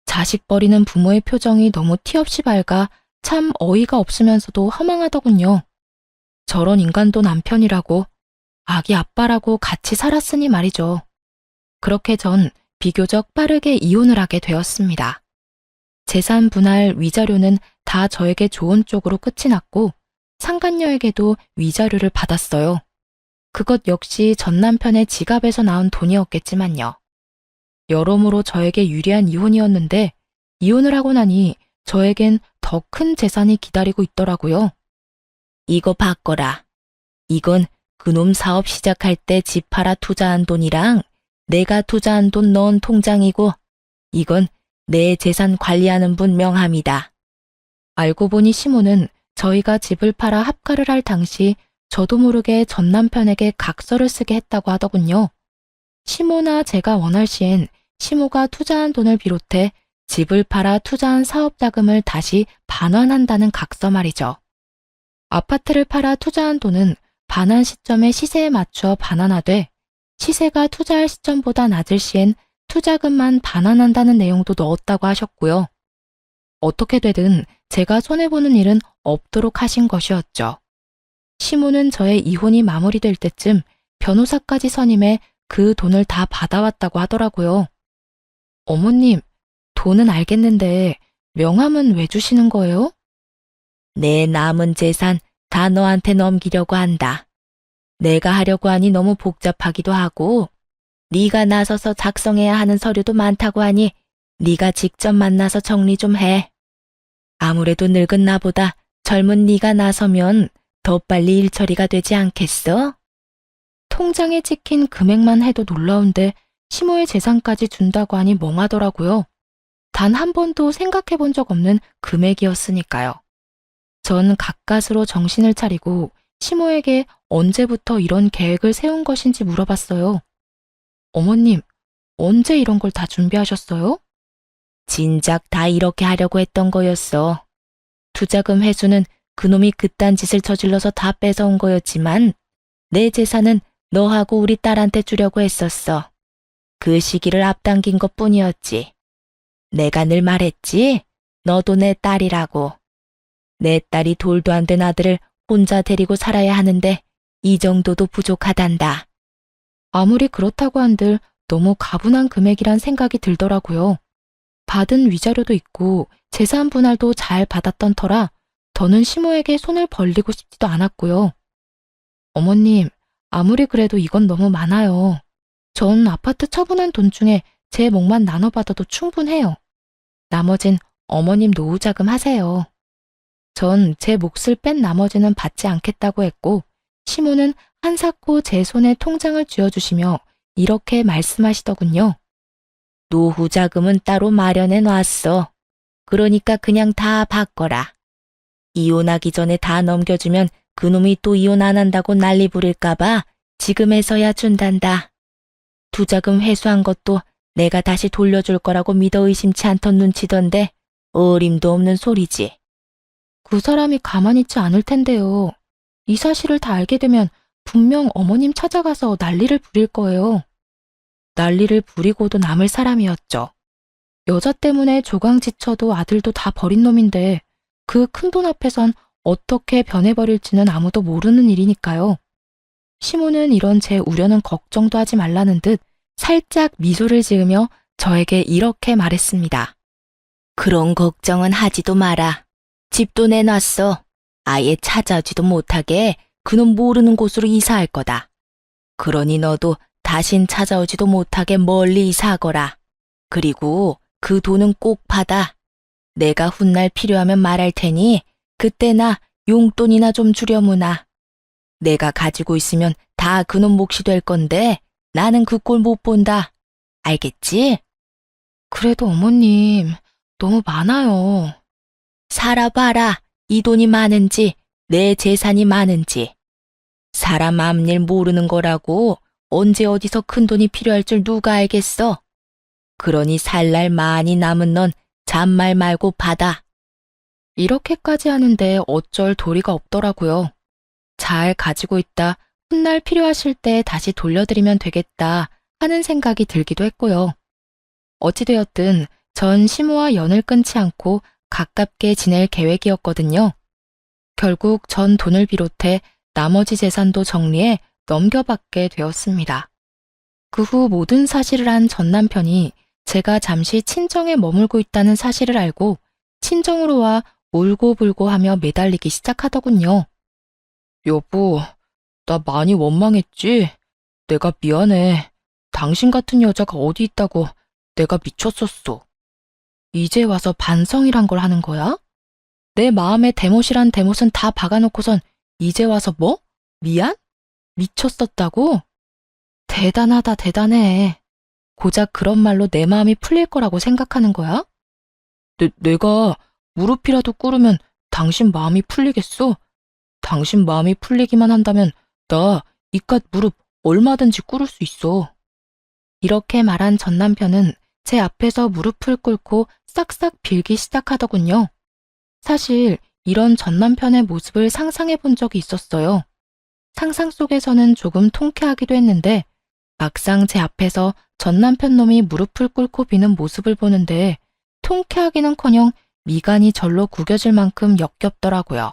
자식 버리는 부모의 표정이 너무 티없이 밝아 참 어이가 없으면서도 허망하더군요. 저런 인간도 남편이라고, 아기 아빠라고 같이 살았으니 말이죠. 그렇게 전 비교적 빠르게 이혼을 하게 되었습니다. 재산 분할 위자료는 다 저에게 좋은 쪽으로 끝이 났고 상간녀에게도 위자료를 받았어요. 그것 역시 전 남편의 지갑에서 나온 돈이었겠지만요. 여러모로 저에게 유리한 이혼이었는데 이혼을 하고 나니 저에겐 더 큰 재산이 기다리고 있더라고요. 이거 바꿔라. 이건 그놈 사업 시작할 때 집 팔아 투자한 돈이랑 내가 투자한 돈 넣은 통장이고 이건 내 재산 관리하는 분 명함이다. 알고 보니 시모는 저희가 집을 팔아 합가를 할 당시 저도 모르게 전 남편에게 각서를 쓰게 했다고 하더군요. 시모나 제가 원할 시엔 시모가 투자한 돈을 비롯해 집을 팔아 투자한 사업 자금을 다시 반환한다는 각서 말이죠. 아파트를 팔아 투자한 돈은 반환 시점의 시세에 맞춰 반환하되 시세가 투자할 시점보다 낮을 시엔 투자금만 반환한다는 내용도 넣었다고 하셨고요. 어떻게 되든 제가 손해보는 일은 없도록 하신 것이었죠. 시모는 저의 이혼이 마무리될 때쯤 변호사까지 선임해 그 돈을 다 받아왔다고 하더라고요. 어머님, 돈은 알겠는데 명함은 왜 주시는 거예요? 내 남은 재산 다 너한테 넘기려고 한다. 내가 하려고 하니 너무 복잡하기도 하고 네가 나서서 작성해야 하는 서류도 많다고 하니 네가 직접 만나서 정리 좀 해. 아무래도 늙은 나보다 젊은 네가 나서면 더 빨리 일 처리가 되지 않겠어? 통장에 찍힌 금액만 해도 놀라운데 시모의 재산까지 준다고 하니 멍하더라고요. 단 한 번도 생각해 본 적 없는 금액이었으니까요. 전 가까스로 정신을 차리고 시모에게 언제부터 이런 계획을 세운 것인지 물어봤어요. 어머님, 언제 이런 걸 다 준비하셨어요? 진작 다 이렇게 하려고 했던 거였어. 투자금 회수는 그놈이 그딴 짓을 저질러서 다 뺏어온 거였지만 내 재산은 너하고 우리 딸한테 주려고 했었어. 그 시기를 앞당긴 것뿐이었지. 내가 늘 말했지. 너도 내 딸이라고. 내 딸이 돌도 안 된 아들을 혼자 데리고 살아야 하는데 이 정도도 부족하단다. 아무리 그렇다고 한들 너무 가분한 금액이란 생각이 들더라고요. 받은 위자료도 있고 재산 분할도 잘 받았던 터라 더는 시모에게 손을 벌리고 싶지도 않았고요. 어머님, 아무리 그래도 이건 너무 많아요. 전 아파트 처분한 돈 중에 제 몫만 나눠받아도 충분해요. 나머진 어머님 노후자금 하세요. 전 제 몫을 뺀 나머지는 받지 않겠다고 했고, 시모는 한사코 제 손에 통장을 쥐어주시며 이렇게 말씀하시더군요. 노후 자금은 따로 마련해 놨어. 그러니까 그냥 다 바꿔라. 이혼하기 전에 다 넘겨주면 그놈이 또 이혼 안 한다고 난리 부릴까봐 지금에서야 준단다. 투자금 회수한 것도 내가 다시 돌려줄 거라고 믿어 의심치 않던 눈치던데 어림도 없는 소리지. 그 사람이 가만히 있지 않을 텐데요. 이 사실을 다 알게 되면 분명 어머님 찾아가서 난리를 부릴 거예요. 난리를 부리고도 남을 사람이었죠. 여자 때문에 조강지쳐도 아들도 다 버린 놈인데 그 큰돈 앞에선 어떻게 변해버릴지는 아무도 모르는 일이니까요. 시모는 이런 제 우려는 걱정도 하지 말라는 듯 살짝 미소를 지으며 저에게 이렇게 말했습니다. 그런 걱정은 하지도 마라. 집도 내놨어. 아예 찾아오지도 못하게 그놈 모르는 곳으로 이사할 거다. 그러니 너도 다신 찾아오지도 못하게 멀리 이사하거라. 그리고 그 돈은 꼭 받아. 내가 훗날 필요하면 말할 테니 그때나 용돈이나 좀 주려무나. 내가 가지고 있으면 다 그놈 몫이 될 건데 나는 그 꼴 못 본다. 알겠지? 그래도 어머님, 너무 많아요. 살아봐라. 이 돈이 많은지 내 재산이 많은지. 사람 앞일 모르는 거라고 언제 어디서 큰 돈이 필요할 줄 누가 알겠어. 그러니 살 날 많이 남은 넌 잔말 말고 받아. 이렇게까지 하는데 어쩔 도리가 없더라고요. 잘 가지고 있다 훗날 필요하실 때 다시 돌려드리면 되겠다 하는 생각이 들기도 했고요. 어찌되었든 전 시모와 연을 끊지 않고 가깝게 지낼 계획이었거든요. 결국 전 돈을 비롯해 나머지 재산도 정리해 넘겨받게 되었습니다. 그 후 모든 사실을 안 전 남편이 제가 잠시 친정에 머물고 있다는 사실을 알고 친정으로 와 울고불고 하며 매달리기 시작하더군요. 여보, 나 많이 원망했지? 내가 미안해. 당신 같은 여자가 어디 있다고 내가 미쳤었어. 이제 와서 반성이란 걸 하는 거야? 내 마음에 대못이란 대못은 다 박아놓고선 이제 와서 뭐? 미안? 미쳤었다고? 대단하다, 대단해. 고작 그런 말로 내 마음이 풀릴 거라고 생각하는 거야? 내가 무릎이라도 꿇으면 당신 마음이 풀리겠어? 당신 마음이 풀리기만 한다면 나 이깟 무릎 얼마든지 꿇을 수 있어. 이렇게 말한 전 남편은 제 앞에서 무릎을 꿇고 싹싹 빌기 시작하더군요. 사실 이런 전 남편의 모습을 상상해 본 적이 있었어요. 상상 속에서는 조금 통쾌하기도 했는데 막상 제 앞에서 전 남편 놈이 무릎을 꿇고 비는 모습을 보는데 통쾌하기는커녕 미간이 절로 구겨질 만큼 역겹더라고요.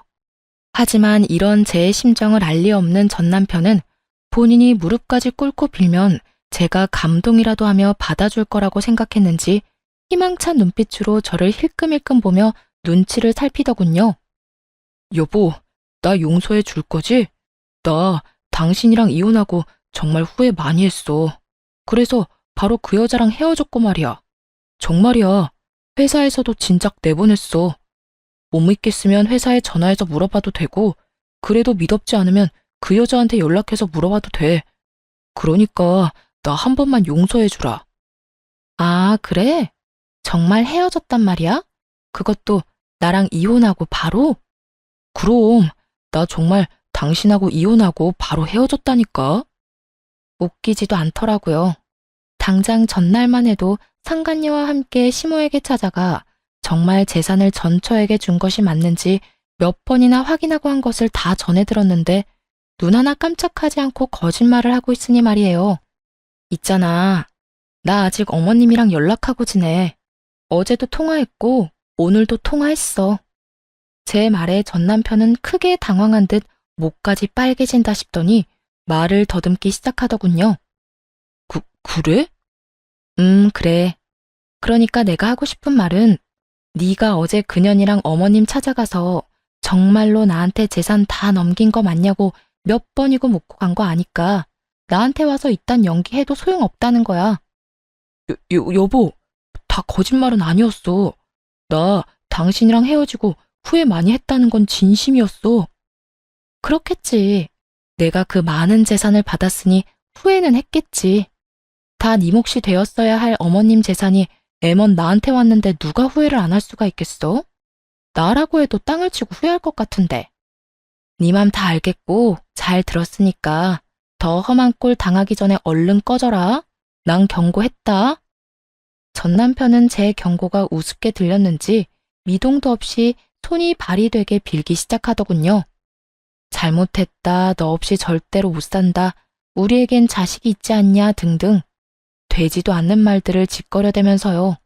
하지만 이런 제 심정을 알 리 없는 전 남편은 본인이 무릎까지 꿇고 빌면 제가 감동이라도 하며 받아줄 거라고 생각했는지 희망찬 눈빛으로 저를 힐끔힐끔 보며 눈치를 살피더군요. 여보, 나 용서해 줄 거지? 나 당신이랑 이혼하고 정말 후회 많이 했어. 그래서 바로 그 여자랑 헤어졌고 말이야. 정말이야. 회사에서도 진작 내보냈어. 못 믿겠으면 회사에 전화해서 물어봐도 되고, 그래도 믿었지 않으면 그 여자한테 연락해서 물어봐도 돼. 그러니까 나 한 번만 용서해 주라. 아, 그래? 정말 헤어졌단 말이야? 그것도 나랑 이혼하고 바로? 그럼 나 정말 당신하고 이혼하고 바로 헤어졌다니까. 웃기지도 않더라고요. 당장 전날만 해도 상간녀와 함께 시모에게 찾아가 정말 재산을 전처에게 준 것이 맞는지 몇 번이나 확인하고 한 것을 다 전해 들었는데 눈 하나 깜짝하지 않고 거짓말을 하고 있으니 말이에요. 있잖아. 나 아직 어머님이랑 연락하고 지내. 어제도 통화했고 오늘도 통화했어. 제 말에 전 남편은 크게 당황한 듯 목까지 빨개진다 싶더니 말을 더듬기 시작하더군요. 그래? 그래. 그러니까 내가 하고 싶은 말은 네가 어제 그년이랑 어머님 찾아가서 정말로 나한테 재산 다 넘긴 거 맞냐고 몇 번이고 묻고 간 거 아니까 나한테 와서 이딴 연기해도 소용없다는 거야. 여보, 다 거짓말은 아니었어. 나 당신이랑 헤어지고 후회 많이 했다는 건 진심이었어. 그렇겠지. 내가 그 많은 재산을 받았으니 후회는 했겠지. 다 네 몫이 되었어야 할 어머님 재산이 애먼 나한테 왔는데 누가 후회를 안 할 수가 있겠어? 나라고 해도 땅을 치고 후회할 것 같은데. 네 맘 다 알겠고 잘 들었으니까 더 험한 꼴 당하기 전에 얼른 꺼져라. 난 경고했다. 전 남편은 제 경고가 우습게 들렸는지 미동도 없이 손이 발이 되게 빌기 시작하더군요. 잘못했다, 너 없이 절대로 못 산다, 우리에겐 자식이 있지 않냐 등등 되지도 않는 말들을 짓거려대면서요.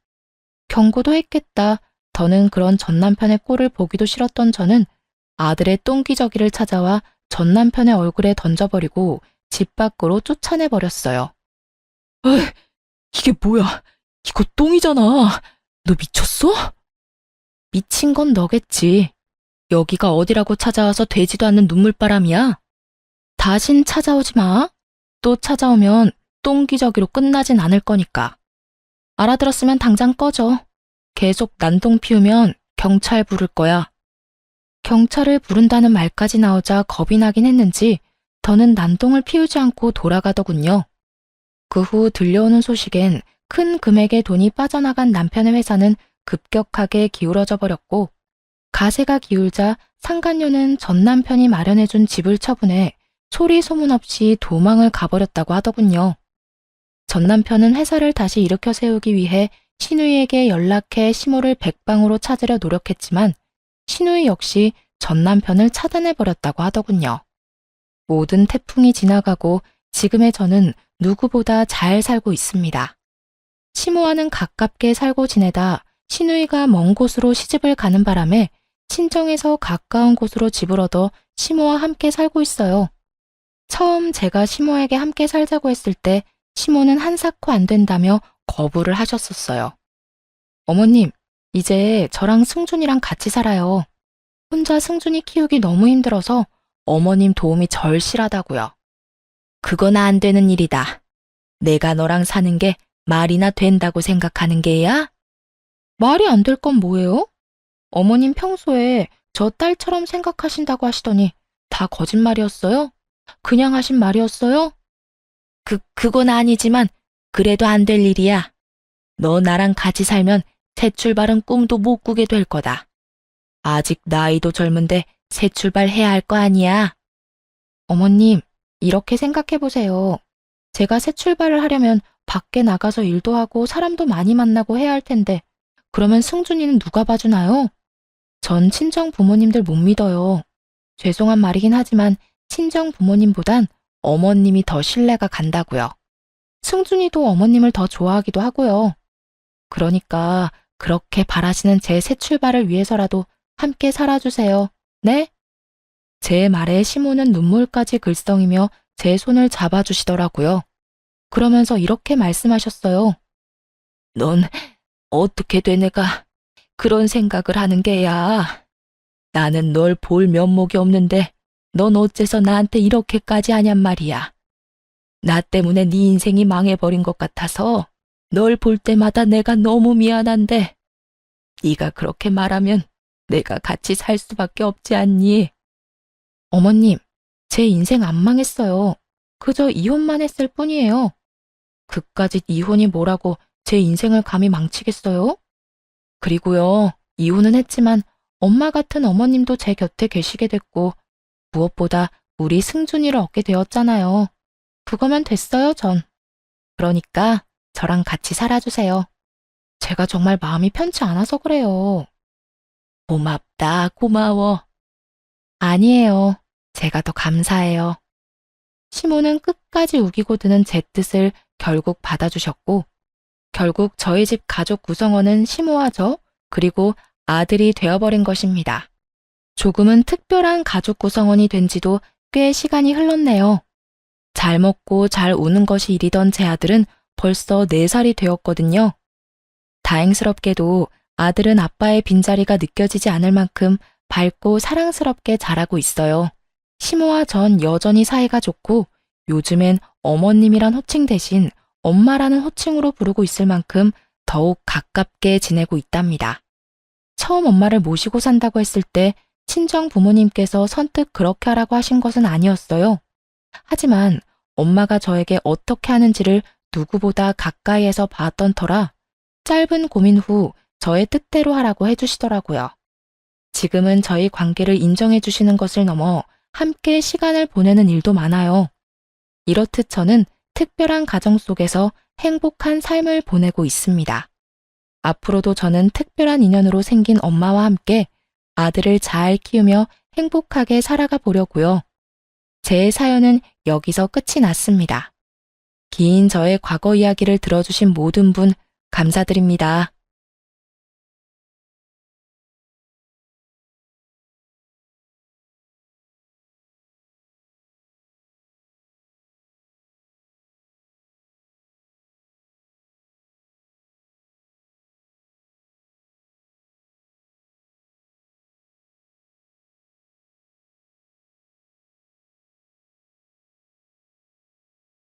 경고도 했겠다. 더는 그런 전 남편의 꼴을 보기도 싫었던 저는 아들의 똥기저귀를 찾아와 전 남편의 얼굴에 던져버리고 집 밖으로 쫓아내버렸어요. 에이, 이게 뭐야? 이거 똥이잖아. 너 미쳤어? 미친 건 너겠지. 여기가 어디라고 찾아와서 되지도 않는 눈물바람이야. 다신 찾아오지 마. 또 찾아오면 똥기저귀로 끝나진 않을 거니까. 알아들었으면 당장 꺼져. 계속 난동 피우면 경찰 부를 거야. 경찰을 부른다는 말까지 나오자 겁이 나긴 했는지 더는 난동을 피우지 않고 돌아가더군요. 그 후 들려오는 소식엔 큰 금액의 돈이 빠져나간 남편의 회사는 급격하게 기울어져 버렸고 가세가 기울자 상간녀는 전 남편이 마련해준 집을 처분해 소리 소문 없이 도망을 가버렸다고 하더군요. 전 남편은 회사를 다시 일으켜 세우기 위해 신우이에게 연락해 시모를 백방으로 찾으려 노력했지만 신우이 역시 전 남편을 차단해버렸다고 하더군요. 모든 태풍이 지나가고 지금의 저는 누구보다 잘 살고 있습니다. 시모와는 가깝게 살고 지내다 신우이가 먼 곳으로 시집을 가는 바람에 친정에서 가까운 곳으로 집을 얻어 시모와 함께 살고 있어요. 처음 제가 시모에게 함께 살자고 했을 때 시모는 한사코 안 된다며 거부를 하셨었어요. 어머님, 이제 저랑 승준이랑 같이 살아요. 혼자 승준이 키우기 너무 힘들어서 어머님 도움이 절실하다고요. 그건 안 되는 일이다. 내가 너랑 사는 게 말이나 된다고 생각하는 게야? 말이 안 될 건 뭐예요? 어머님 평소에 저 딸처럼 생각하신다고 하시더니 다 거짓말이었어요? 그냥 하신 말이었어요? 그건 아니지만 그래도 안 될 일이야. 너 나랑 같이 살면 새 출발은 꿈도 못 꾸게 될 거다. 아직 나이도 젊은데 새 출발해야 할 거 아니야. 어머님, 이렇게 생각해보세요. 제가 새 출발을 하려면 밖에 나가서 일도 하고 사람도 많이 만나고 해야 할 텐데 그러면 승준이는 누가 봐주나요? 전 친정 부모님들 못 믿어요. 죄송한 말이긴 하지만 친정 부모님보단 어머님이 더 신뢰가 간다고요. 승준이도 어머님을 더 좋아하기도 하고요. 그러니까 그렇게 바라시는 제 새 출발을 위해서라도 함께 살아주세요. 네? 제 말에 시모는 눈물까지 글썽이며 제 손을 잡아주시더라고요. 그러면서 이렇게 말씀하셨어요. 넌 어떻게 돼 내가 그런 생각을 하는 게야. 나는 널 볼 면목이 없는데 넌 어째서 나한테 이렇게까지 하냔 말이야. 나 때문에 네 인생이 망해버린 것 같아서 널 볼 때마다 내가 너무 미안한데 네가 그렇게 말하면 내가 같이 살 수밖에 없지 않니? 어머님, 제 인생 안 망했어요. 그저 이혼만 했을 뿐이에요. 그까짓 이혼이 뭐라고 제 인생을 감히 망치겠어요? 그리고요, 이혼은 했지만 엄마 같은 어머님도 제 곁에 계시게 됐고 무엇보다 우리 승준이를 얻게 되었잖아요. 그거면 됐어요, 전. 그러니까 저랑 같이 살아주세요. 제가 정말 마음이 편치 않아서 그래요. 고맙다, 고마워. 아니에요. 제가 더 감사해요. 시모는 끝까지 우기고 드는 제 뜻을 결국 받아주셨고, 결국 저희 집 가족 구성원은 시모와 저, 그리고 아들이 되어버린 것입니다. 조금은 특별한 가족 구성원이 된 지도 꽤 시간이 흘렀네요. 잘 먹고 잘 우는 것이 일이던 제 아들은 벌써 4살이 되었거든요. 다행스럽게도 아들은 아빠의 빈자리가 느껴지지 않을 만큼 밝고 사랑스럽게 자라고 있어요. 시모와 전 여전히 사이가 좋고 요즘엔 어머님이란 호칭 대신 엄마라는 호칭으로 부르고 있을 만큼 더욱 가깝게 지내고 있답니다. 처음 엄마를 모시고 산다고 했을 때 친정 부모님께서 선뜻 그렇게 하라고 하신 것은 아니었어요. 하지만 엄마가 저에게 어떻게 하는지를 누구보다 가까이에서 봤던 터라 짧은 고민 후 저의 뜻대로 하라고 해주시더라고요. 지금은 저희 관계를 인정해 주시는 것을 넘어 함께 시간을 보내는 일도 많아요. 이렇듯 저는 특별한 가정 속에서 행복한 삶을 보내고 있습니다. 앞으로도 저는 특별한 인연으로 생긴 엄마와 함께 아들을 잘 키우며 행복하게 살아가 보려고요. 제 사연은 여기서 끝이 났습니다. 긴 저의 과거 이야기를 들어주신 모든 분 감사드립니다.